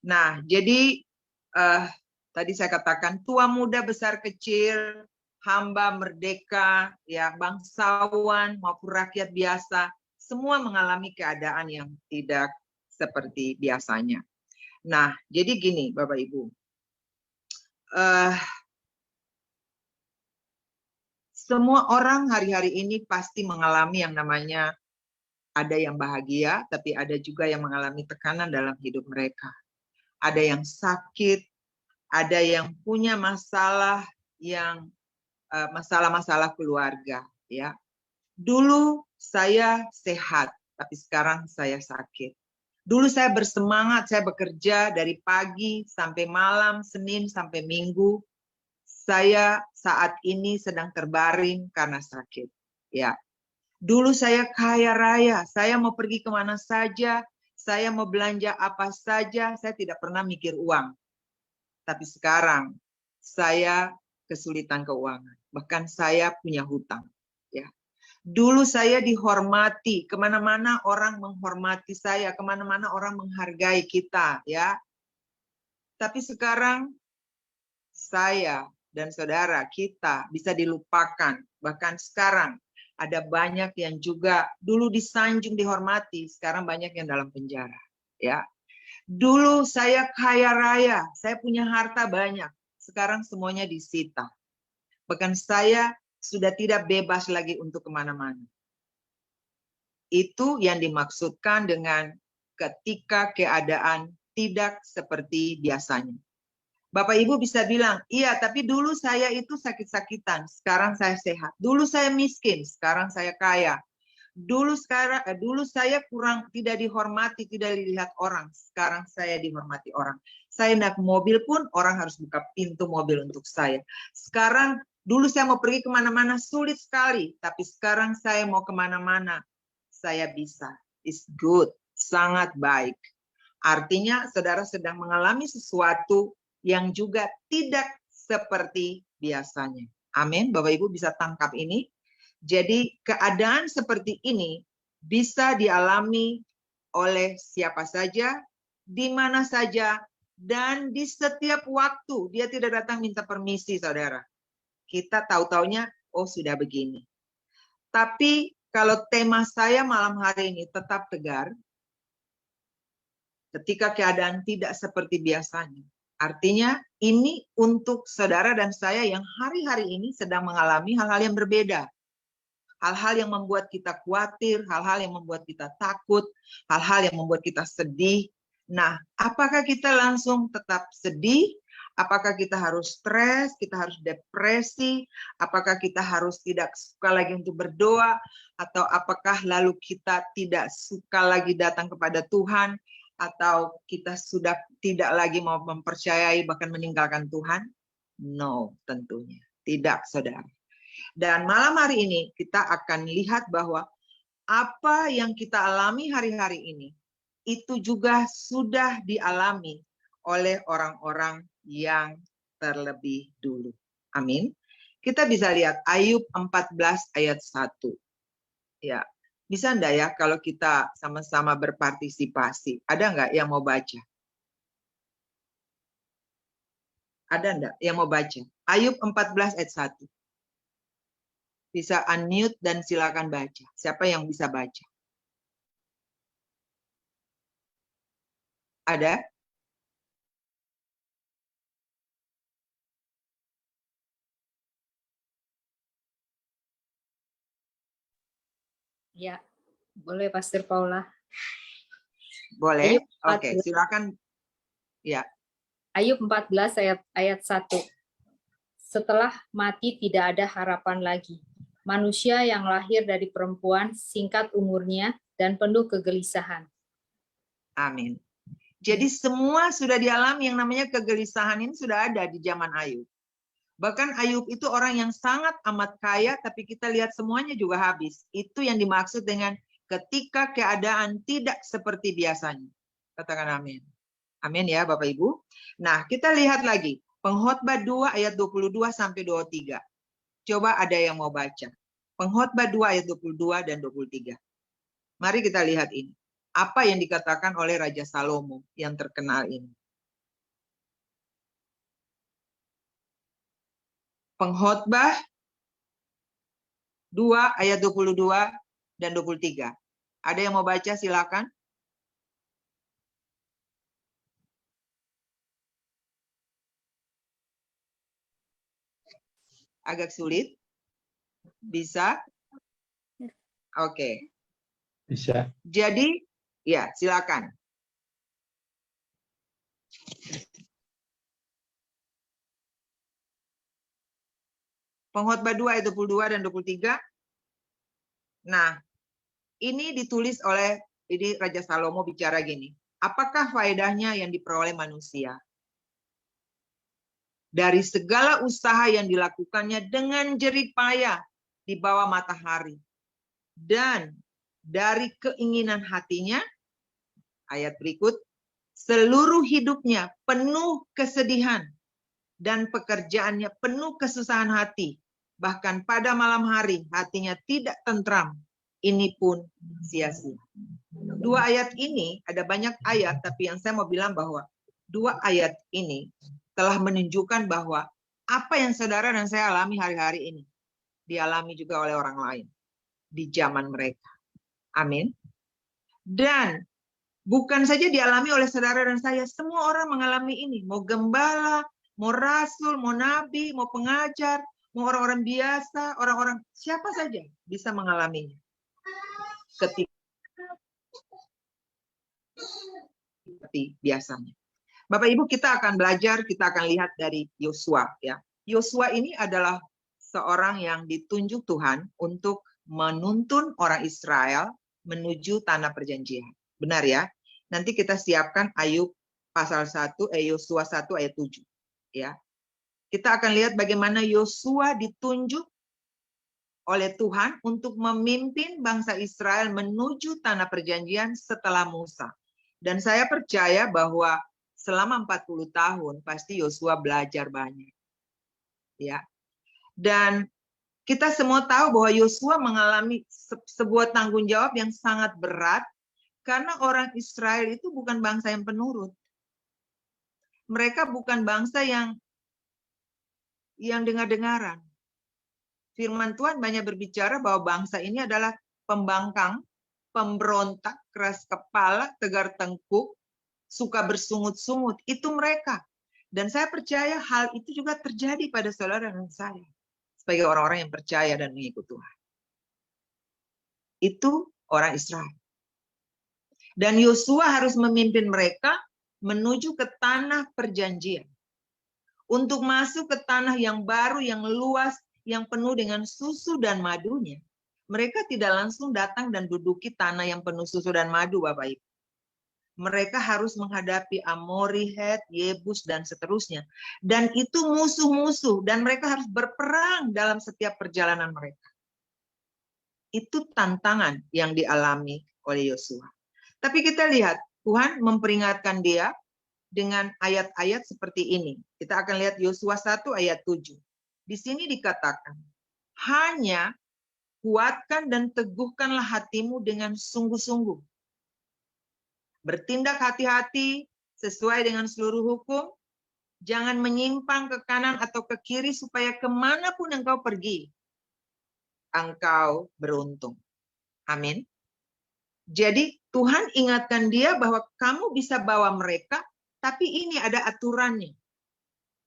Nah, jadi tadi saya katakan tua muda besar kecil, hamba merdeka, ya bangsawan maupun rakyat biasa, semua mengalami keadaan yang tidak seperti biasanya. Nah, jadi gini Bapak Ibu, semua orang hari-hari ini pasti mengalami yang namanya ada yang bahagia, tapi ada juga yang mengalami tekanan dalam hidup mereka. Ada yang sakit, ada yang punya masalah yang masalah-masalah keluarga, ya. Dulu saya sehat, tapi sekarang saya sakit. Dulu saya bersemangat, saya bekerja dari pagi sampai malam, Senin sampai Minggu. Saya saat ini sedang terbaring karena sakit, ya. Dulu saya kaya raya, saya mau pergi kemana saja, saya mau belanja apa saja, saya tidak pernah mikir uang. Tapi sekarang saya kesulitan keuangan, bahkan saya punya hutang. Ya. Dulu saya dihormati, kemana-mana orang menghormati saya, kemana-mana orang menghargai kita. Ya. Tapi sekarang saya dan saudara kita bisa dilupakan, bahkan sekarang ada banyak yang juga dulu disanjung dihormati, sekarang banyak yang dalam penjara. Ya, dulu saya kaya raya, saya punya harta banyak, sekarang semuanya disita. Bahkan saya sudah tidak bebas lagi untuk kemana-mana. Itu yang dimaksudkan dengan ketika keadaan tidak seperti biasanya. Bapak Ibu bisa bilang, iya tapi dulu saya itu sakit-sakitan, sekarang saya sehat. Dulu saya miskin, sekarang saya kaya. Dulu saya kurang tidak dihormati, tidak dilihat orang. Sekarang saya dihormati orang. Saya naik mobil pun orang harus buka pintu mobil untuk saya. Sekarang dulu saya mau pergi kemana-mana sulit sekali, tapi sekarang saya mau kemana-mana saya bisa. It's good, sangat baik. Artinya saudara sedang mengalami sesuatu yang juga tidak seperti biasanya. Amin. Bapak Ibu bisa tangkap ini. Jadi keadaan seperti ini bisa dialami oleh siapa saja, di mana saja, dan di setiap waktu. Dia tidak datang minta permisi, saudara. Kita tahu-taunya, oh sudah begini. Tapi kalau tema saya malam hari ini tetap tegar, ketika keadaan tidak seperti biasanya. Artinya ini untuk saudara dan saya yang hari-hari ini sedang mengalami hal-hal yang berbeda. Hal-hal yang membuat kita khawatir, hal-hal yang membuat kita takut, hal-hal yang membuat kita sedih. Nah, apakah kita langsung tetap sedih? Apakah kita harus stres? Kita harus depresi? Apakah kita harus tidak suka lagi untuk berdoa? Atau apakah lalu kita tidak suka lagi datang kepada Tuhan? Atau kita sudah tidak lagi mau mempercayai bahkan meninggalkan Tuhan? No, tentunya. Tidak, saudara. Dan malam hari ini kita akan lihat bahwa apa yang kita alami hari-hari ini itu juga sudah dialami oleh orang-orang yang terlebih dulu. Amin. Kita bisa lihat Ayub 14 ayat 1. Ya. Bisa enggak ya kalau kita sama-sama berpartisipasi? Ada enggak yang mau baca? Ada enggak yang mau baca? Ayub 14 ayat 1. Bisa unmute dan silakan baca. Siapa yang bisa baca? Ada? Ya, boleh Pastor Paula. Boleh. Oke, silakan. Ya. Ayub 14 ayat 1. Setelah mati tidak ada harapan lagi. Manusia yang lahir dari perempuan singkat umurnya dan penuh kegelisahan. Amin. Jadi semua sudah dialami, yang namanya kegelisahan ini sudah ada di zaman Ayub. Bahkan Ayub itu orang yang sangat amat kaya, tapi kita lihat semuanya juga habis. Itu yang dimaksud dengan ketika keadaan tidak seperti biasanya. Katakan amin. Amin ya Bapak Ibu. Nah, kita lihat lagi. Pengkhotbah 2 ayat 22 sampai 23. Coba ada yang mau baca. Pengkhotbah 2 ayat 22 dan 23. Mari kita lihat ini. Apa yang dikatakan oleh Raja Salomo yang terkenal ini. Pengkhotbah 2 ayat 22 dan 23. Ada yang mau baca silakan. Agak sulit. Bisa? Oke. Bisa. Jadi, ya silakan. Pengkhotbah 2 ayat 22 dan 23. Nah, ini ditulis oleh Raja Salomo bicara gini. Apakah faedahnya yang diperoleh manusia? Dari segala usaha yang dilakukannya dengan jerih payah di bawah matahari. Dan dari keinginan hatinya, ayat berikut, seluruh hidupnya penuh kesedihan dan pekerjaannya penuh kesusahan hati. Bahkan pada malam hari hatinya tidak tentram. Ini pun sia-sia. Dua ayat ini, ada banyak ayat, tapi yang saya mau bilang bahwa dua ayat ini telah menunjukkan bahwa apa yang saudara dan saya alami hari-hari ini, dialami juga oleh orang lain di zaman mereka. Amin. Dan bukan saja dialami oleh saudara dan saya, semua orang mengalami ini. Mau gembala, mau rasul, mau nabi, mau pengajar, mau orang-orang biasa, orang-orang siapa saja bisa mengalaminya. Ketika seperti biasanya. Bapak Ibu, kita akan belajar, kita akan lihat dari Yosua ya. Yosua ini adalah seorang yang ditunjuk Tuhan untuk menuntun orang Israel menuju tanah perjanjian. Benar ya? Nanti kita siapkan Ayub pasal 1, Yosua 1 ayat 7 ya. Kita akan lihat bagaimana Yosua ditunjuk oleh Tuhan untuk memimpin bangsa Israel menuju tanah perjanjian setelah Musa. Dan saya percaya bahwa selama 40 tahun pasti Yosua belajar banyak. Ya. Dan kita semua tahu bahwa Yosua mengalami sebuah tanggung jawab yang sangat berat karena orang Israel itu bukan bangsa yang penurut. Mereka bukan bangsa yang dengar-dengaran. Firman Tuhan banyak berbicara bahwa bangsa ini adalah pembangkang, pemberontak, keras kepala, tegar tengkuk, suka bersungut-sungut. Itu mereka. Dan saya percaya hal itu juga terjadi pada saudara dan saya. Sebagai orang-orang yang percaya dan mengikut Tuhan. Itu orang Israel. Dan Yosua harus memimpin mereka menuju ke tanah perjanjian. Untuk masuk ke tanah yang baru, yang luas, yang penuh dengan susu dan madunya. Mereka tidak langsung datang dan duduki tanah yang penuh susu dan madu, Bapak Ibu. Mereka harus menghadapi Amori, Het, Yebus, dan seterusnya. Dan itu musuh-musuh, dan mereka harus berperang dalam setiap perjalanan mereka. Itu tantangan yang dialami oleh Yosua. Tapi kita lihat, Tuhan memperingatkan dia dengan ayat-ayat seperti ini. Kita akan lihat Yosua 1 ayat 7. Di sini dikatakan, hanya kuatkan dan teguhkanlah hatimu dengan sungguh-sungguh. Bertindak hati-hati sesuai dengan seluruh hukum. Jangan menyimpang ke kanan atau ke kiri supaya kemanapun engkau pergi, engkau beruntung. Amin. Jadi Tuhan ingatkan dia bahwa kamu bisa bawa mereka, tapi ini ada aturannya.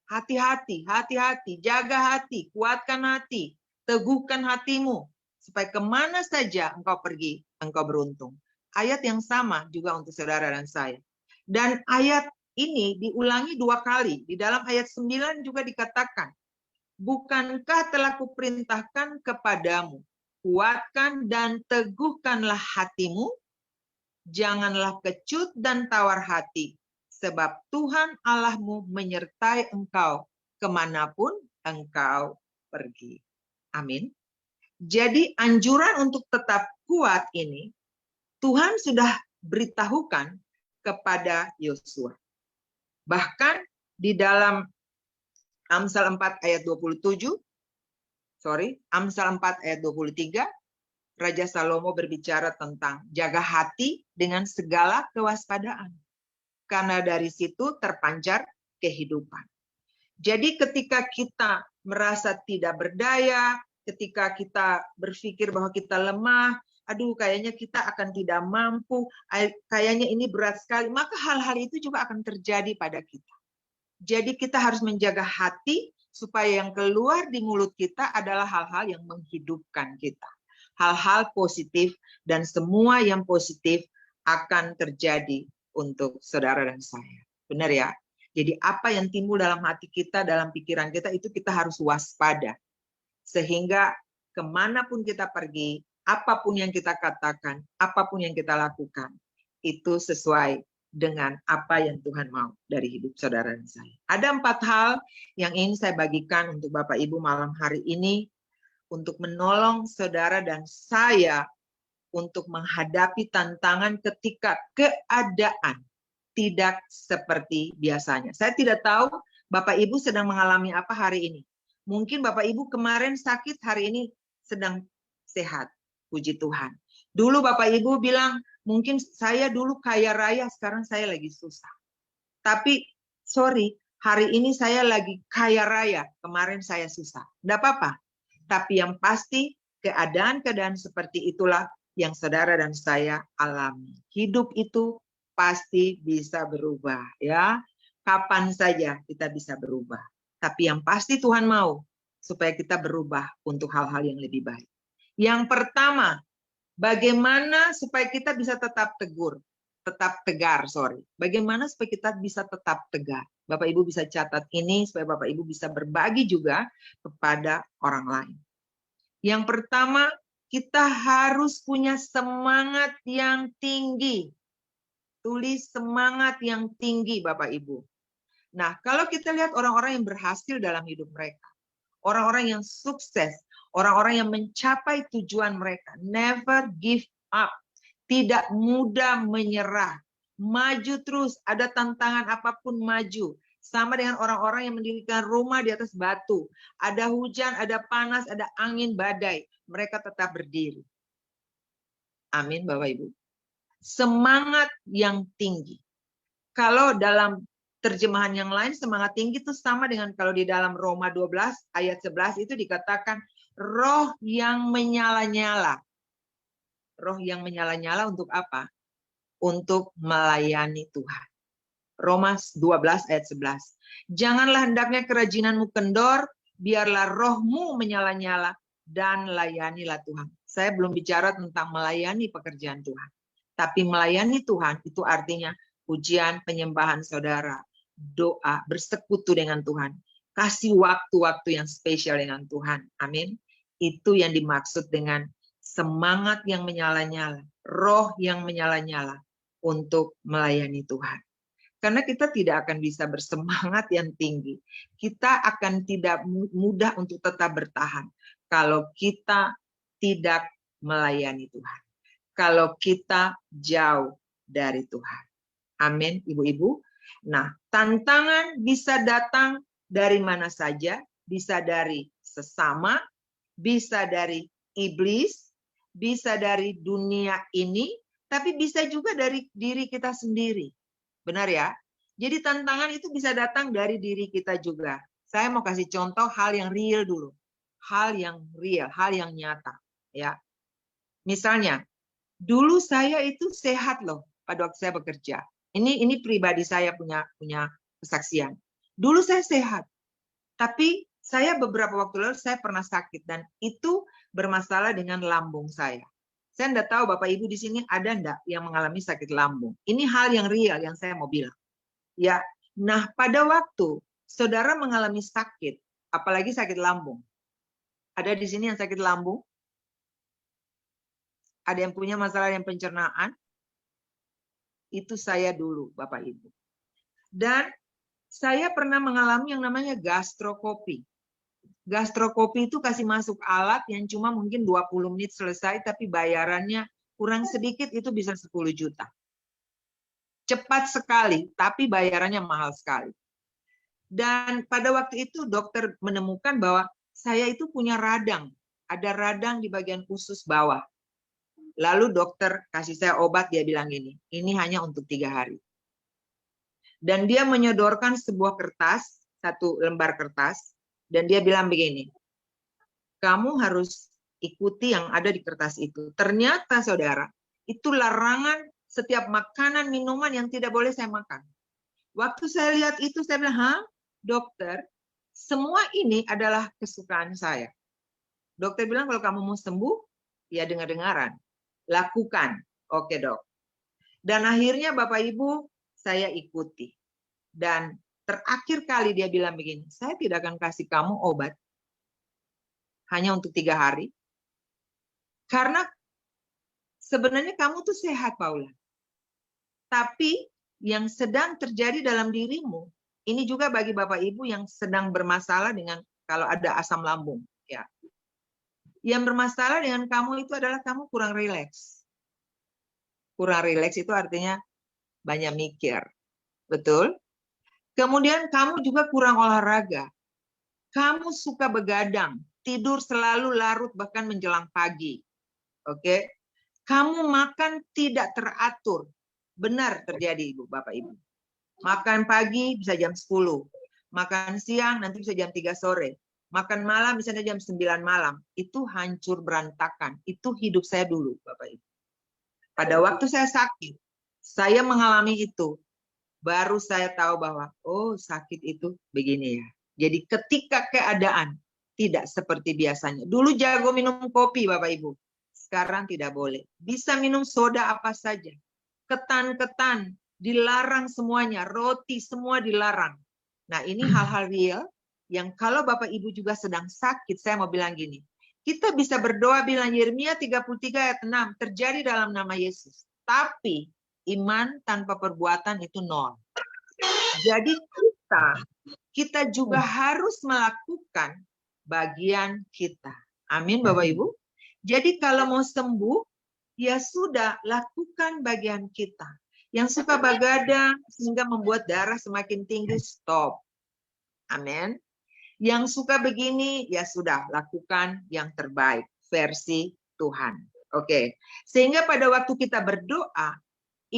Hati-hati, hati-hati, jaga hati, kuatkan hati, teguhkan hatimu, supaya kemana saja engkau pergi, engkau beruntung. Ayat yang sama juga untuk saudara dan saya. Dan ayat ini diulangi 2 kali. Di dalam ayat 9 juga dikatakan, bukankah telah kuperintahkan kepadamu, kuatkan dan teguhkanlah hatimu, janganlah kecut dan tawar hati, sebab Tuhan Allahmu menyertai engkau kemanapun engkau pergi. Amin. Jadi anjuran untuk tetap kuat ini, Tuhan sudah beritahukan kepada Yosua. Bahkan di dalam Amsal 4 ayat 27, Amsal 4 ayat 23, Raja Salomo berbicara tentang jaga hati dengan segala kewaspadaan. Karena dari situ terpancar kehidupan. Jadi ketika kita merasa tidak berdaya, ketika kita berpikir bahwa kita lemah, aduh kayaknya kita akan tidak mampu, kayaknya ini berat sekali, maka hal-hal itu juga akan terjadi pada kita. Jadi kita harus menjaga hati supaya yang keluar di mulut kita adalah hal-hal yang menghidupkan kita. Hal-hal positif, dan semua yang positif akan terjadi untuk saudara dan saya. Benar ya? Jadi apa yang timbul dalam hati kita, dalam pikiran kita, itu kita harus waspada. Sehingga kemanapun kita pergi, apapun yang kita katakan, apapun yang kita lakukan, itu sesuai dengan apa yang Tuhan mau dari hidup saudara dan saya. Ada 4 hal yang ingin saya bagikan untuk Bapak Ibu malam hari ini, untuk menolong saudara dan saya untuk menghadapi tantangan ketika keadaan tidak seperti biasanya. Saya tidak tahu Bapak Ibu sedang mengalami apa hari ini. Mungkin Bapak Ibu kemarin sakit, hari ini sedang sehat. Puji Tuhan. Dulu Bapak Ibu bilang, mungkin saya dulu kaya raya, sekarang saya lagi susah. Tapi, sorry, hari ini saya lagi kaya raya, kemarin saya susah. Tidak apa-apa. Tapi yang pasti, keadaan-keadaan seperti itulah yang saudara dan saya alami. Hidup itu pasti bisa berubah, ya. Kapan saja kita bisa berubah. Tapi yang pasti Tuhan mau supaya kita berubah untuk hal-hal yang lebih baik. Yang pertama, bagaimana supaya kita bisa tetap tegar. Bagaimana supaya kita bisa tetap tegar? Bapak Ibu bisa catat ini supaya Bapak Ibu bisa berbagi juga kepada orang lain. Yang pertama, kita harus punya semangat yang tinggi. Tulis semangat yang tinggi, Bapak Ibu. Nah, kalau kita lihat orang-orang yang berhasil dalam hidup mereka, orang-orang yang sukses, orang-orang yang mencapai tujuan mereka, never give up, tidak mudah menyerah, maju terus, ada tantangan apapun maju. Sama dengan orang-orang yang mendirikan rumah di atas batu. Ada hujan, ada panas, ada angin, badai. Mereka tetap berdiri. Amin, Bapak Ibu. Semangat yang tinggi. Kalau dalam terjemahan yang lain, semangat tinggi itu sama dengan kalau di dalam Roma 12 ayat 11 itu dikatakan roh yang menyala-nyala. Roh yang menyala-nyala untuk apa? Untuk melayani Tuhan. Roma 12 ayat 11. Janganlah hendaknya kerajinanmu kendor, biarlah rohmu menyala-nyala dan layanilah Tuhan. Saya belum bicara tentang melayani pekerjaan Tuhan. Tapi melayani Tuhan itu artinya pujian, penyembahan saudara, doa, bersekutu dengan Tuhan. Kasih waktu-waktu yang spesial dengan Tuhan. Amin. Itu yang dimaksud dengan semangat yang menyala-nyala, roh yang menyala-nyala untuk melayani Tuhan. Karena kita tidak akan bisa bersemangat yang tinggi. Kita akan tidak mudah untuk tetap bertahan kalau kita tidak melayani Tuhan. Kalau kita jauh dari Tuhan. Amin, ibu-ibu. Nah, tantangan bisa datang dari mana saja. Bisa dari sesama, bisa dari iblis, bisa dari dunia ini, tapi bisa juga dari diri kita sendiri. Benar ya? Jadi tantangan itu bisa datang dari diri kita juga. Saya mau kasih contoh hal yang real dulu. Hal yang real, hal yang nyata. Ya. Misalnya, dulu saya itu sehat loh pada waktu saya bekerja. Ini pribadi saya punya kesaksian. Dulu saya sehat. Tapi saya beberapa waktu lalu saya pernah sakit dan itu bermasalah dengan lambung saya. Saya enggak tahu Bapak Ibu di sini ada enggak yang mengalami sakit lambung. Ini hal yang real yang saya mau bilang. Ya. Nah, pada waktu saudara mengalami sakit, apalagi sakit lambung. Ada di sini yang sakit lambung? Ada yang punya masalah yang pencernaan? Itu saya dulu, Bapak Ibu. Dan saya pernah mengalami yang namanya gastrokopi. Gastrokopi itu kasih masuk alat yang cuma mungkin 20 menit selesai, tapi bayarannya kurang sedikit itu bisa 10 juta. Cepat sekali, tapi bayarannya mahal sekali. Dan pada waktu itu dokter menemukan bahwa saya itu punya radang. Ada radang di bagian usus bawah. Lalu dokter kasih saya obat, dia bilang ini hanya untuk 3 hari. Dan dia menyodorkan sebuah kertas, 1 lembar kertas, Dan dia bilang begini, kamu harus ikuti yang ada di kertas itu. Ternyata saudara, itu larangan setiap makanan, minuman yang tidak boleh saya makan. Waktu saya lihat itu, saya bilang, hah, dokter, semua ini adalah kesukaan saya. Dokter bilang, kalau kamu mau sembuh, ya dengar-dengaran. Lakukan. Oke, dok. Dan akhirnya Bapak Ibu, saya ikuti. Dan terakhir kali dia bilang begini, saya tidak akan kasih kamu obat. Hanya untuk 3 hari. Karena sebenarnya kamu tuh sehat, Paula. Tapi yang sedang terjadi dalam dirimu, ini juga bagi Bapak Ibu yang sedang bermasalah dengan kalau ada asam lambung. Ya. Yang bermasalah dengan kamu itu adalah kamu kurang rileks. Kurang rileks itu artinya banyak mikir. Betul? Kemudian kamu juga kurang olahraga. Kamu suka begadang, tidur selalu larut bahkan menjelang pagi. Oke? Kamu makan tidak teratur. Benar terjadi, Ibu, Bapak Ibu. Makan pagi bisa jam 10. Makan siang nanti bisa jam 3 sore. Makan malam misalnya jam 9 malam. Itu hancur berantakan. Itu hidup saya dulu, Bapak Ibu. Pada waktu saya sakit, saya mengalami itu. Baru saya tahu bahwa, oh sakit itu begini ya. Jadi ketika keadaan tidak seperti biasanya. Dulu jago minum kopi, Bapak Ibu. Sekarang tidak boleh. Bisa minum soda apa saja. Ketan-ketan, dilarang semuanya. Roti, semua dilarang. Nah ini hal-hal real yang kalau Bapak Ibu juga sedang sakit, saya mau bilang gini. Kita bisa berdoa bilang Yeremia 33 ayat 6, terjadi dalam nama Yesus. Tapi iman tanpa perbuatan itu nol. Jadi kita juga harus melakukan bagian kita. Amin Bapak Ibu. Jadi kalau mau sembuh, ya sudah lakukan bagian kita. Yang suka begadang sehingga membuat darah semakin tinggi, stop. Amin. Yang suka begini, ya sudah lakukan yang terbaik versi Tuhan. Oke. Sehingga pada waktu kita berdoa,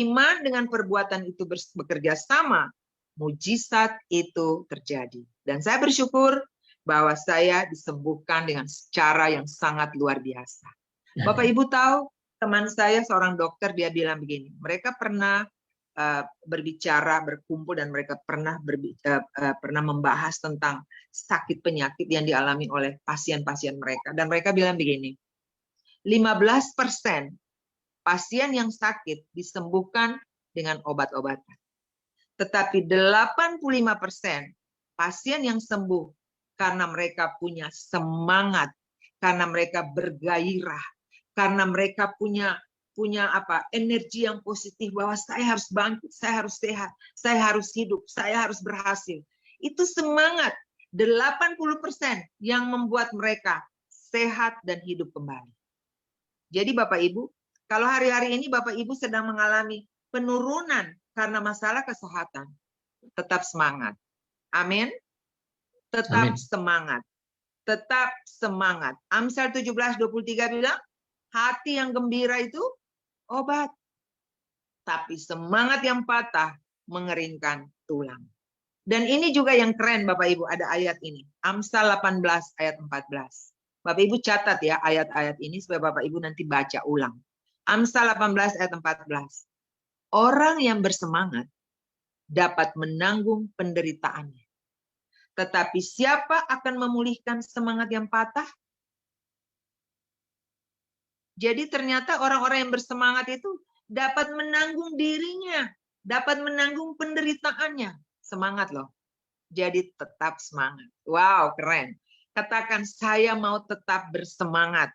iman dengan perbuatan itu bekerja sama, mujizat itu terjadi. Dan saya bersyukur bahwa saya disembuhkan dengan cara yang sangat luar biasa. Bapak Ibu tahu, teman saya seorang dokter, dia bilang begini, mereka pernah berbicara, berkumpul, dan mereka pernah membahas tentang sakit penyakit yang dialami oleh pasien-pasien mereka. Dan mereka bilang begini, 15% pasien yang sakit disembuhkan dengan obat-obatan. Tetapi 85% pasien yang sembuh karena mereka punya semangat, karena mereka bergairah, karena mereka punya energi yang positif bahwa saya harus bangkit, saya harus sehat, saya harus hidup, saya harus berhasil. Itu semangat 80% yang membuat mereka sehat dan hidup kembali. Jadi Bapak Ibu, kalau hari-hari ini Bapak Ibu sedang mengalami penurunan karena masalah kesehatan, tetap semangat. Amin. Tetap semangat. Tetap semangat. Amsal 17:23 bilang, hati yang gembira itu obat. Tapi semangat yang patah mengeringkan tulang. Dan ini juga yang keren Bapak Ibu, ada ayat ini. Amsal 18 ayat 14. Bapak Ibu catat ya ayat-ayat ini supaya Bapak Ibu nanti baca ulang. Amsal 18 ayat 14. Orang yang bersemangat dapat menanggung penderitaannya. Tetapi siapa akan memulihkan semangat yang patah? Jadi ternyata orang-orang yang bersemangat itu dapat menanggung dirinya, dapat menanggung penderitaannya. Semangat loh. Jadi tetap semangat. Wow, keren. Katakan, saya mau tetap bersemangat.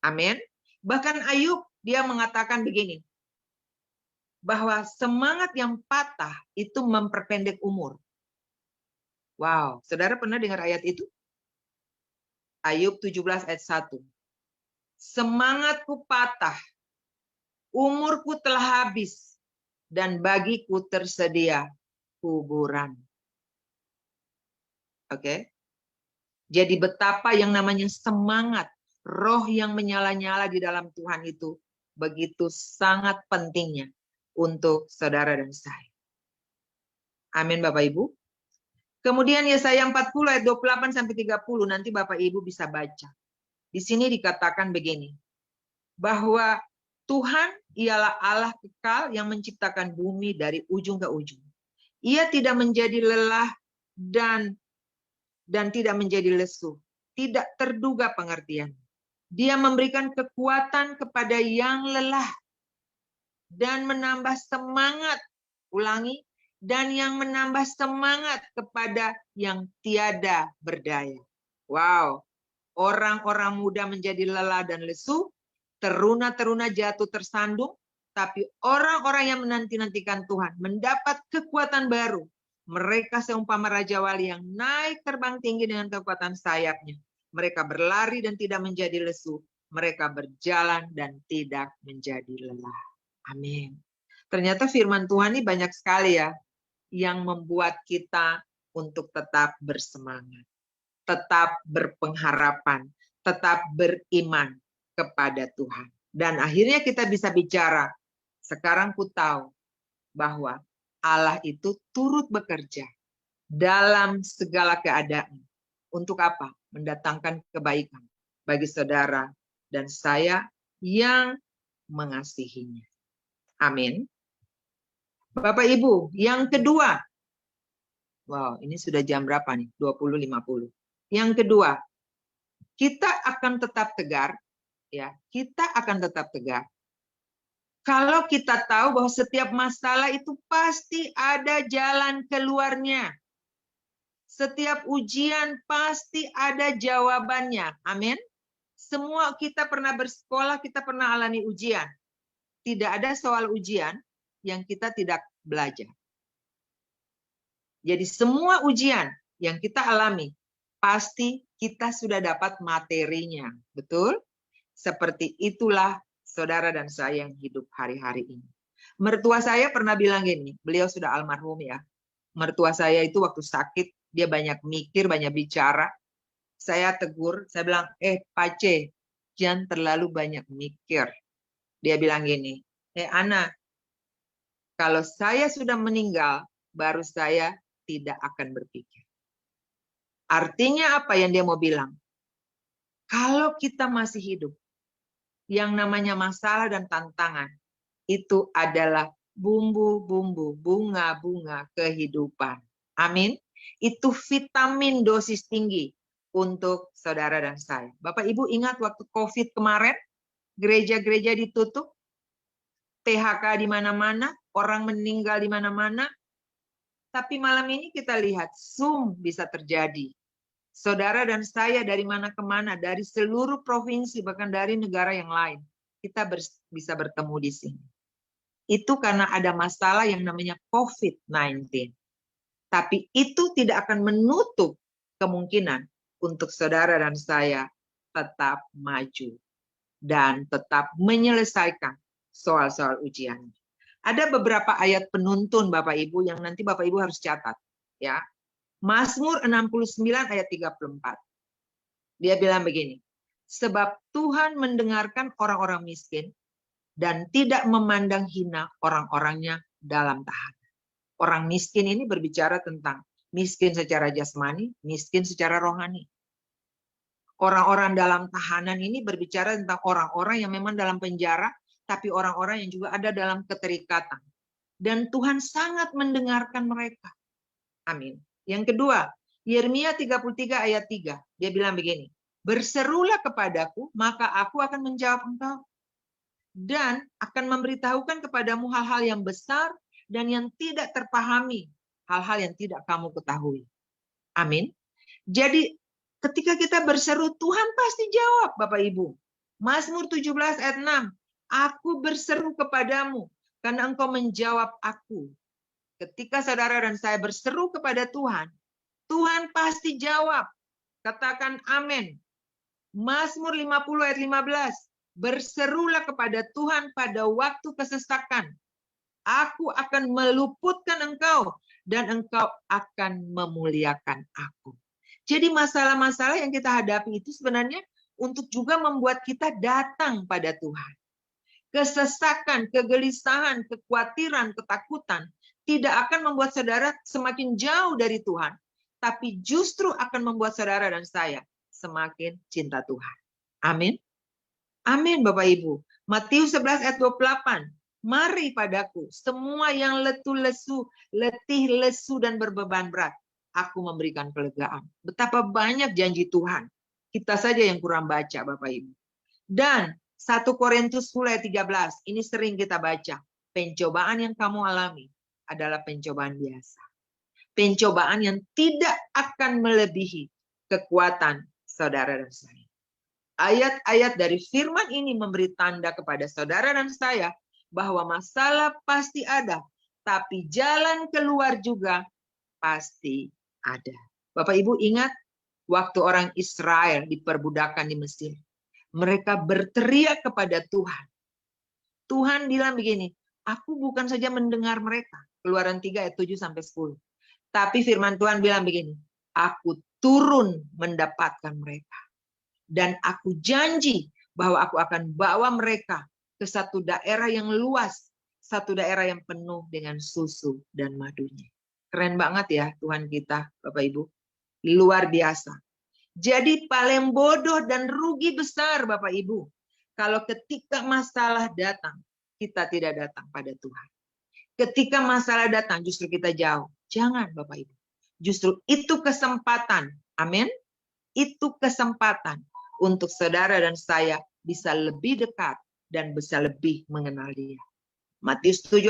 Amin. Bahkan Ayub, dia mengatakan begini, bahwa semangat yang patah itu memperpendek umur. Wow, saudara pernah dengar ayat itu? Ayub 17 ayat 1. Semangatku patah, umurku telah habis, dan bagiku tersedia kuburan. Oke. Jadi betapa yang namanya semangat, roh yang menyala-nyala di dalam Tuhan itu begitu sangat pentingnya untuk saudara dan saya. Amin Bapak Ibu. Kemudian Yesaya 40 ayat 28 sampai 30 nanti Bapak Ibu bisa baca. Di sini dikatakan begini, bahwa Tuhan ialah Allah kekal yang menciptakan bumi dari ujung ke ujung. Ia tidak menjadi lelah dan tidak menjadi lesu, tidak terduga pengertian. Dia memberikan kekuatan kepada yang lelah dan menambah semangat, ulangi, dan yang menambah semangat kepada yang tiada berdaya. Wow, orang-orang muda menjadi lelah dan lesu, teruna-teruna jatuh tersandung, tapi orang-orang yang menanti-nantikan Tuhan mendapat kekuatan baru. Mereka seumpama Raja Wali yang naik terbang tinggi dengan kekuatan sayapnya. Mereka berlari dan tidak menjadi lesu. Mereka berjalan dan tidak menjadi lelah. Amin. Ternyata firman Tuhan ini banyak sekali ya, yang membuat kita untuk tetap bersemangat, tetap berpengharapan, tetap beriman kepada Tuhan. Dan akhirnya kita bisa bicara, sekarang ku tahu bahwa Allah itu turut bekerja dalam segala keadaan. Untuk apa? Mendatangkan kebaikan bagi saudara dan saya yang mengasihinya. Amin. Bapak Ibu, yang kedua. Wow, ini sudah jam berapa nih? 20.50. Yang kedua, kita akan tetap tegar, ya. Kita akan tetap tegar. Kalau kita tahu bahwa setiap masalah itu pasti ada jalan keluarnya. Setiap ujian pasti ada jawabannya. Amin. Semua kita pernah bersekolah, kita pernah alami ujian. Tidak ada soal ujian yang kita tidak belajar. Jadi semua ujian yang kita alami, pasti kita sudah dapat materinya. Betul? Seperti itulah saudara dan saya yang hidup hari-hari ini. Mertua saya pernah bilang gini, beliau sudah almarhum ya. Mertua saya itu waktu sakit, dia banyak mikir, banyak bicara. Saya tegur, saya bilang, Pace, jangan terlalu banyak mikir. Dia bilang gini, Ana, kalau saya sudah meninggal, baru saya tidak akan berpikir. Artinya apa yang dia mau bilang? Kalau kita masih hidup, yang namanya masalah dan tantangan, itu adalah bumbu-bumbu, bunga-bunga kehidupan. Amin. Itu vitamin dosis tinggi untuk saudara dan saya. Bapak Ibu ingat waktu COVID kemarin, gereja-gereja ditutup, PHK di mana-mana, orang meninggal di mana-mana. Tapi malam ini kita lihat Zoom bisa terjadi. Saudara dan saya dari mana ke mana, dari seluruh provinsi, bahkan dari negara yang lain, kita bisa bertemu di sini. Itu karena ada masalah yang namanya COVID-19. Tapi itu tidak akan menutup kemungkinan untuk saudara dan saya tetap maju dan tetap menyelesaikan soal-soal ujian. Ada beberapa ayat penuntun Bapak Ibu yang nanti Bapak Ibu harus catat, ya. Mazmur 69 ayat 34. Dia bilang begini, sebab Tuhan mendengarkan orang-orang miskin dan tidak memandang hina orang-orangnya dalam tahanan. Orang miskin ini berbicara tentang miskin secara jasmani, miskin secara rohani. Orang-orang dalam tahanan ini berbicara tentang orang-orang yang memang dalam penjara, tapi orang-orang yang juga ada dalam keterikatan. Dan Tuhan sangat mendengarkan mereka. Amin. Yang kedua, Yeremia 33 ayat 3. Dia bilang begini, berserulah kepadaku, maka aku akan menjawab engkau. Dan akan memberitahukan kepadamu hal-hal yang besar dan yang tidak terpahami. Hal-hal yang tidak kamu ketahui. Amin. Jadi ketika kita berseru, Tuhan pasti jawab Bapak Ibu. Mazmur 17 ayat 6. Aku berseru kepadamu karena engkau menjawab aku. Ketika saudara dan saya berseru kepada Tuhan, Tuhan pasti jawab. Katakan amin. Mazmur 50 ayat 15. Berserulah kepada Tuhan pada waktu kesesakan. Aku akan meluputkan engkau dan engkau akan memuliakan aku. Jadi masalah-masalah yang kita hadapi itu sebenarnya untuk juga membuat kita datang pada Tuhan. Kesesakan, kegelisahan, kekhawatiran, ketakutan tidak akan membuat saudara semakin jauh dari Tuhan. tapi justru akan membuat saudara dan saya semakin cinta Tuhan. Amin. Amin, Bapak Ibu. Matius 11 ayat 28. Mari padaku, semua yang letih lesu dan berbeban berat. Aku memberikan kelegaan. Betapa banyak janji Tuhan. Kita saja yang kurang baca, Bapak Ibu. Dan 1 Korintus 10 ayat 13. Ini sering kita baca. Pencobaan yang kamu alami adalah pencobaan biasa. Pencobaan yang tidak akan melebihi kekuatan saudara dan saya. Ayat-ayat dari firman ini memberi tanda kepada saudara dan saya bahwa masalah pasti ada, tapi jalan keluar juga pasti ada. Bapak Ibu ingat waktu orang Israel diperbudakan di Mesir. Mereka berteriak kepada Tuhan. Tuhan bilang begini, aku bukan saja mendengar mereka. Keluaran 3 ayat 7 sampai 10. Tapi firman Tuhan bilang begini, aku turun mendapatkan mereka. Dan aku janji bahwa aku akan bawa mereka ke satu daerah yang luas, satu daerah yang penuh dengan susu dan madunya. Keren banget ya Tuhan kita, Bapak Ibu. Luar biasa. Jadi paling bodoh dan rugi besar Bapak Ibu, kalau ketika masalah datang, kita tidak datang pada Tuhan. Ketika masalah datang, justru kita jauh. Jangan Bapak Ibu. Justru itu kesempatan. Amin. Itu kesempatan untuk saudara dan saya bisa lebih dekat dan bisa lebih mengenal Dia. Matius 7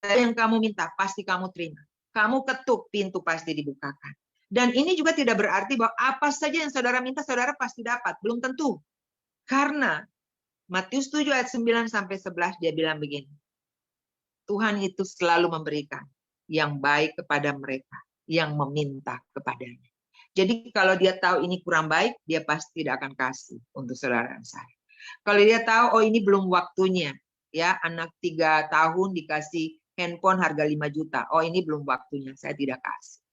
yang kamu minta pasti kamu terima. Kamu ketuk, pintu pasti dibukakan. Dan ini juga tidak berarti bahwa apa saja yang saudara minta, saudara pasti dapat. Belum tentu. Karena Matius 7 ayat 9 sampai 11 dia bilang begini. Tuhan itu selalu memberikan yang baik kepada mereka yang meminta kepadanya. Jadi kalau dia tahu ini kurang baik, dia pasti tidak akan kasih untuk saudara dan saya. Kalau dia tahu, oh ini belum waktunya, ya anak 3 tahun dikasih handphone harga 5 juta, oh ini belum waktunya, saya tidak kasih.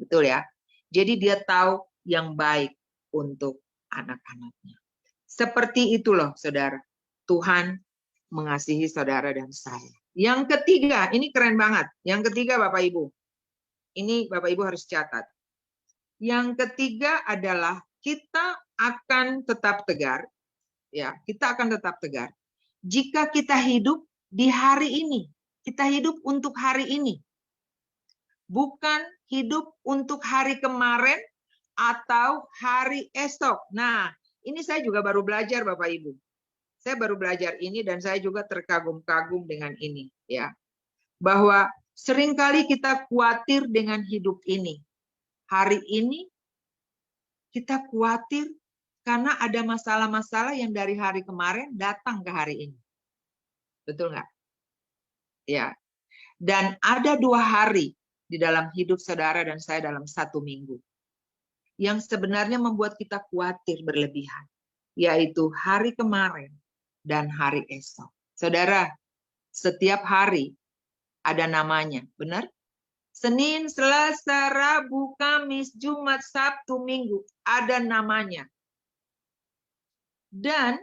Betul ya? Jadi dia tahu yang baik untuk anak-anaknya. Seperti itu loh saudara, Tuhan mengasihi saudara dan saya. Yang ketiga, ini keren banget. Yang ketiga Bapak Ibu, ini Bapak Ibu harus catat. Yang ketiga adalah kita akan tetap tegar, ya, kita akan tetap tegar. Jika kita hidup di hari ini, kita hidup untuk hari ini, bukan hidup untuk hari kemarin atau hari esok. Nah, ini saya juga baru belajar, Bapak Ibu. Saya baru belajar ini dan saya juga terkagum-kagum dengan ini, ya, bahwa seringkali kita khawatir dengan hidup ini. Hari ini kita khawatir karena ada masalah-masalah yang dari hari kemarin datang ke hari ini. Betul nggak? Ya. Dan ada 2 hari di dalam hidup saudara dan saya dalam 1 minggu. Yang sebenarnya membuat kita khawatir berlebihan. Yaitu hari kemarin dan hari esok. Saudara, setiap hari ada namanya. Benar? Senin, Selasa, Rabu, Kamis, Jumat, Sabtu, Minggu. Ada namanya. Dan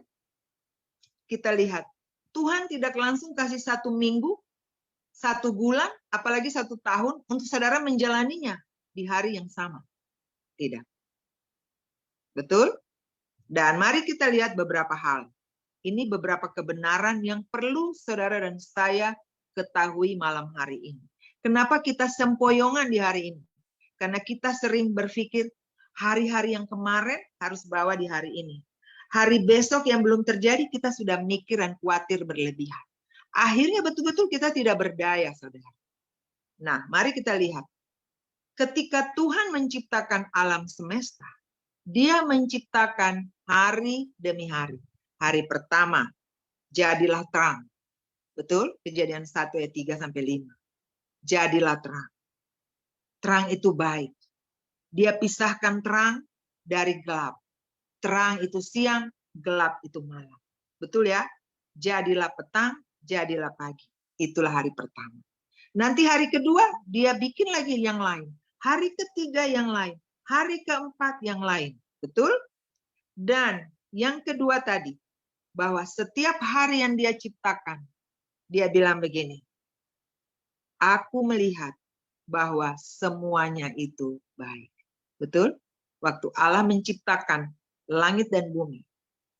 kita lihat, Tuhan tidak langsung kasih 1 minggu, 1 bulan, apalagi 1 tahun untuk saudara menjalaninya di hari yang sama. Tidak. Betul? Dan mari kita lihat beberapa hal. Ini beberapa kebenaran yang perlu saudara dan saya ketahui malam hari ini. Kenapa kita sempoyongan di hari ini? Karena kita sering berpikir hari-hari yang kemarin harus bawa di hari ini. Hari besok yang belum terjadi kita sudah mikir dan khawatir berlebihan. Akhirnya betul-betul kita tidak berdaya, saudara. Nah, mari kita lihat. Ketika Tuhan menciptakan alam semesta, Dia menciptakan hari demi hari. Hari pertama, jadilah terang. Betul? Kejadian 1 ayat 3 sampai 5. Jadilah terang. Terang itu baik. Dia pisahkan terang dari gelap. Terang itu siang, gelap itu malam. Betul ya? Jadilah petang, jadilah pagi. Itulah hari pertama. Nanti hari kedua, dia bikin lagi yang lain. Hari ketiga yang lain. Hari keempat yang lain. Betul? Dan yang kedua tadi, bahwa setiap hari yang dia ciptakan, dia bilang begini, aku melihat bahwa semuanya itu baik. Betul? Waktu Allah menciptakan langit dan bumi,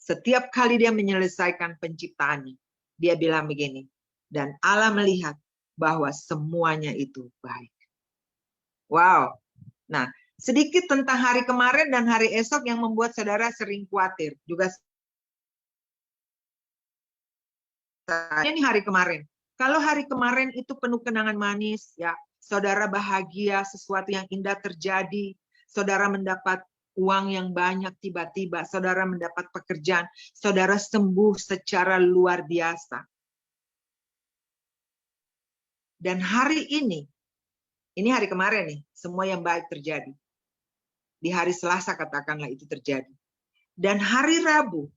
setiap kali dia menyelesaikan penciptaannya, dia bilang begini, dan Allah melihat bahwa semuanya itu baik. Wow. Nah, sedikit tentang hari kemarin dan hari esok yang membuat saudara sering khawatir. Juga ini hari kemarin. Kalau hari kemarin itu penuh kenangan manis, ya, saudara bahagia, sesuatu yang indah terjadi, saudara mendapat uang yang banyak tiba-tiba, saudara mendapat pekerjaan, saudara sembuh secara luar biasa. Dan hari ini hari kemarin nih, semua yang baik terjadi. Di hari Selasa katakanlah itu terjadi. Dan hari Rabu,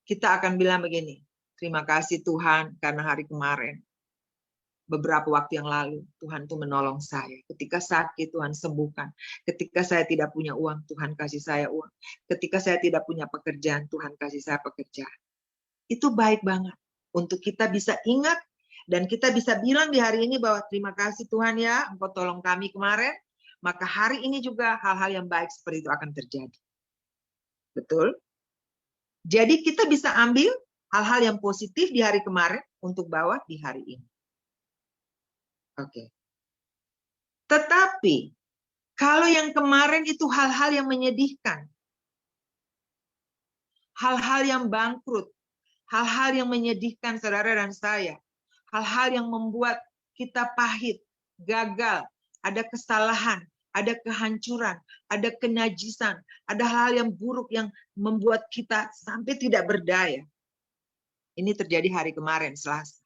kita akan bilang begini, terima kasih Tuhan karena hari kemarin, beberapa waktu yang lalu, Tuhan tuh menolong saya. Ketika sakit, Tuhan sembuhkan. Ketika saya tidak punya uang, Tuhan kasih saya uang. Ketika saya tidak punya pekerjaan, Tuhan kasih saya pekerjaan. Itu baik banget. Untuk kita bisa ingat, dan kita bisa bilang di hari ini bahwa terima kasih Tuhan ya, Engkau tolong kami kemarin. Maka hari ini juga hal-hal yang baik seperti itu akan terjadi. Betul? Jadi kita bisa ambil hal-hal yang positif di hari kemarin untuk bawa di hari ini. Oke. Tetapi kalau yang kemarin itu hal-hal yang menyedihkan, hal-hal yang bangkrut, hal-hal yang menyedihkan saudara dan saya, hal-hal yang membuat kita pahit, gagal, ada kesalahan, ada kehancuran, ada kenajisan, ada hal yang buruk yang membuat kita sampai tidak berdaya. Ini terjadi hari kemarin, Selasa.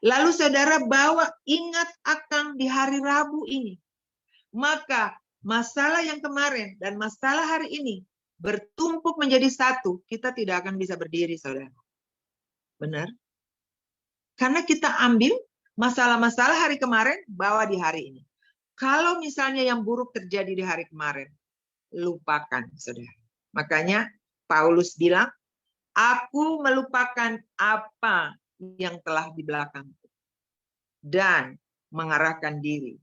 Lalu saudara bawa ingat akan di hari Rabu ini. Maka masalah yang kemarin dan masalah hari ini bertumpuk menjadi satu, kita tidak akan bisa berdiri, saudara. Benar? Karena kita ambil masalah-masalah hari kemarin, bawa di hari ini. Kalau misalnya yang buruk terjadi di hari kemarin, lupakan, saudara. Makanya Paulus bilang, aku melupakan apa yang telah di belakangku dan mengarahkan diri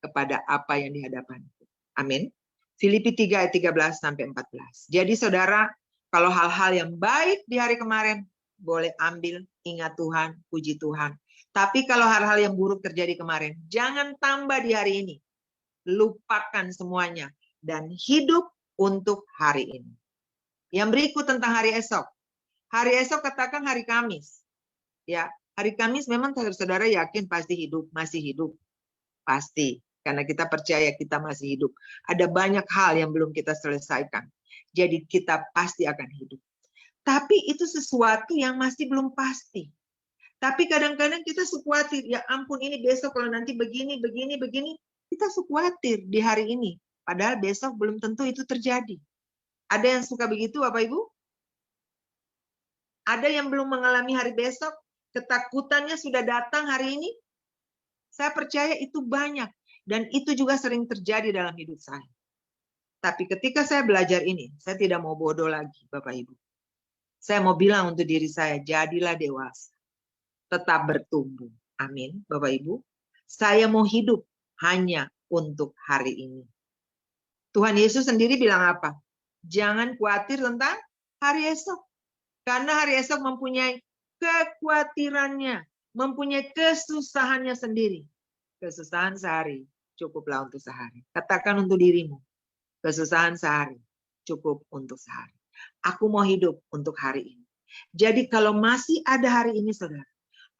kepada apa yang di hadapanku. Amin. Filipi 3 ayat 13 sampai 14. Jadi saudara, kalau hal-hal yang baik di hari kemarin, boleh ambil, ingat Tuhan, puji Tuhan. Tapi kalau hal-hal yang buruk terjadi kemarin, jangan tambah di hari ini. Lupakan semuanya dan hidup untuk hari ini. Yang berikut tentang hari esok. Hari esok katakan hari Kamis. Ya, hari Kamis memang saudara yakin pasti hidup, masih hidup. Pasti, karena kita percaya kita masih hidup. Ada banyak hal yang belum kita selesaikan. Jadi kita pasti akan hidup. Tapi itu sesuatu yang masih belum pasti. Tapi kadang-kadang kita suka khawatir, ya ampun ini besok kalau nanti begini, kita suka khawatir di hari ini. Padahal besok belum tentu itu terjadi. Ada yang suka begitu Bapak Ibu? Ada yang belum mengalami hari besok, ketakutannya sudah datang hari ini? Saya percaya itu banyak. Dan itu juga sering terjadi dalam hidup saya. Tapi ketika saya belajar ini, saya tidak mau bodoh lagi Bapak Ibu. Saya mau bilang untuk diri saya, jadilah dewasa. Tetap bertumbuh. Amin, Bapak Ibu. Saya mau hidup hanya untuk hari ini. Tuhan Yesus sendiri bilang apa? Jangan khawatir tentang hari esok. Karena hari esok mempunyai kekhawatirannya, mempunyai kesusahannya sendiri. Kesusahan sehari, cukuplah untuk sehari. Katakan untuk dirimu, kesusahan sehari, cukup untuk sehari. Aku mau hidup untuk hari ini. Jadi kalau masih ada hari ini, saudara,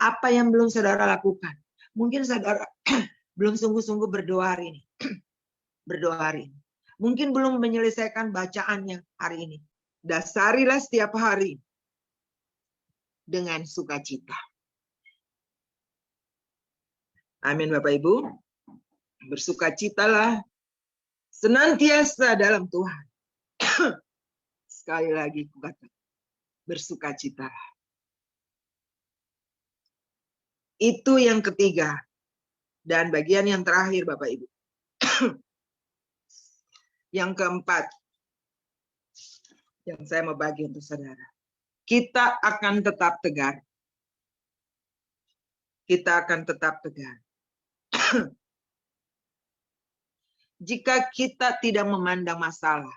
apa yang belum saudara lakukan? Mungkin saudara belum sungguh-sungguh berdoa hari ini. Berdoa hari ini. Mungkin belum menyelesaikan bacaannya hari ini. Dasarilah setiap hari dengan sukacita. Amin Bapak Ibu. Bersukacitalah senantiasa dalam Tuhan. Sekali lagi kukatakan, bersukacitalah. Itu yang ketiga. Dan bagian yang terakhir Bapak Ibu. Yang keempat. Yang saya mau bagi untuk saudara. Kita akan tetap tegar. Kita akan tetap tegar. jika kita tidak memandang masalah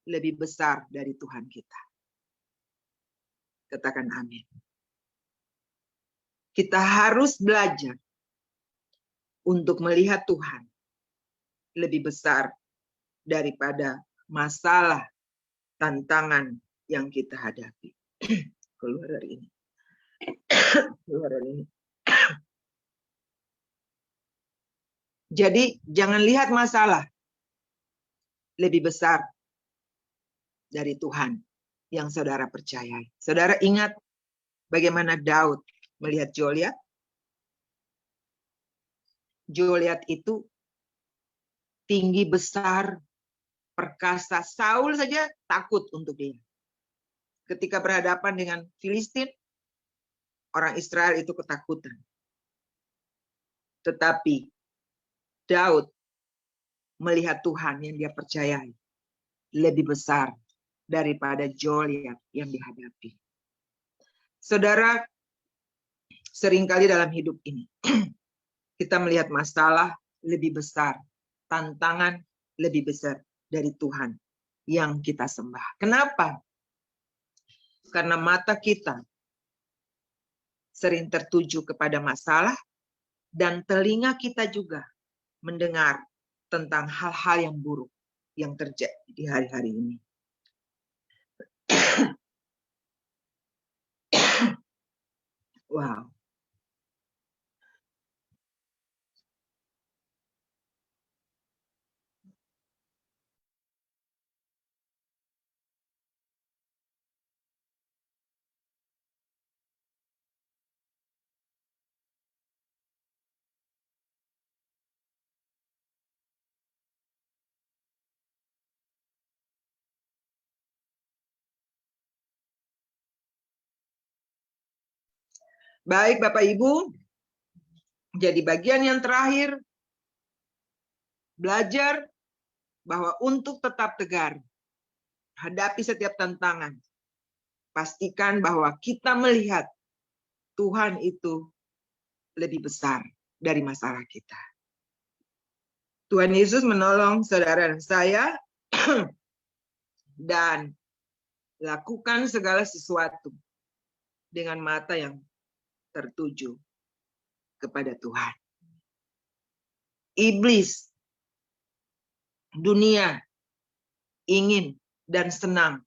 lebih besar dari Tuhan kita. Katakan amin. Kita harus belajar untuk melihat Tuhan lebih besar daripada masalah, tantangan yang kita hadapi. Keluar dari ini. Keluar dari ini. Jadi jangan lihat masalah lebih besar dari Tuhan yang saudara percayai. Saudara ingat bagaimana Daud melihat Goliat? Goliat itu tinggi besar, perkasa. Saul saja takut untuk dia. Ketika berhadapan dengan Filistin, orang Israel itu ketakutan. Tetapi Daud melihat Tuhan yang dia percayai lebih besar daripada Goliat yang dihadapi. Saudara, seringkali dalam hidup ini kita melihat masalah lebih besar, tantangan lebih besar dari Tuhan yang kita sembah. Kenapa? Karena mata kita sering tertuju kepada masalah dan telinga kita juga mendengar tentang hal-hal yang buruk yang terjadi di hari-hari ini. Wow. Baik Bapak Ibu, jadi bagian yang terakhir, belajar bahwa untuk tetap tegar, hadapi setiap tantangan, pastikan bahwa kita melihat Tuhan itu lebih besar dari masalah kita. Tuhan Yesus menolong saudara dan saya, dan lakukan segala sesuatu dengan mata yang tertuju kepada Tuhan. Iblis, dunia ingin dan senang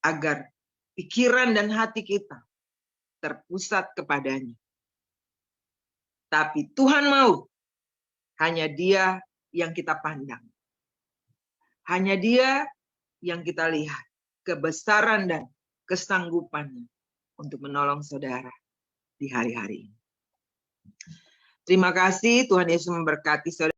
agar pikiran dan hati kita terpusat kepadanya. Tapi Tuhan mau hanya Dia yang kita pandang. Hanya Dia yang kita lihat kebesaran dan kesanggupannya untuk menolong saudara di hari-hari ini. Terima kasih, Tuhan Yesus memberkati saudara.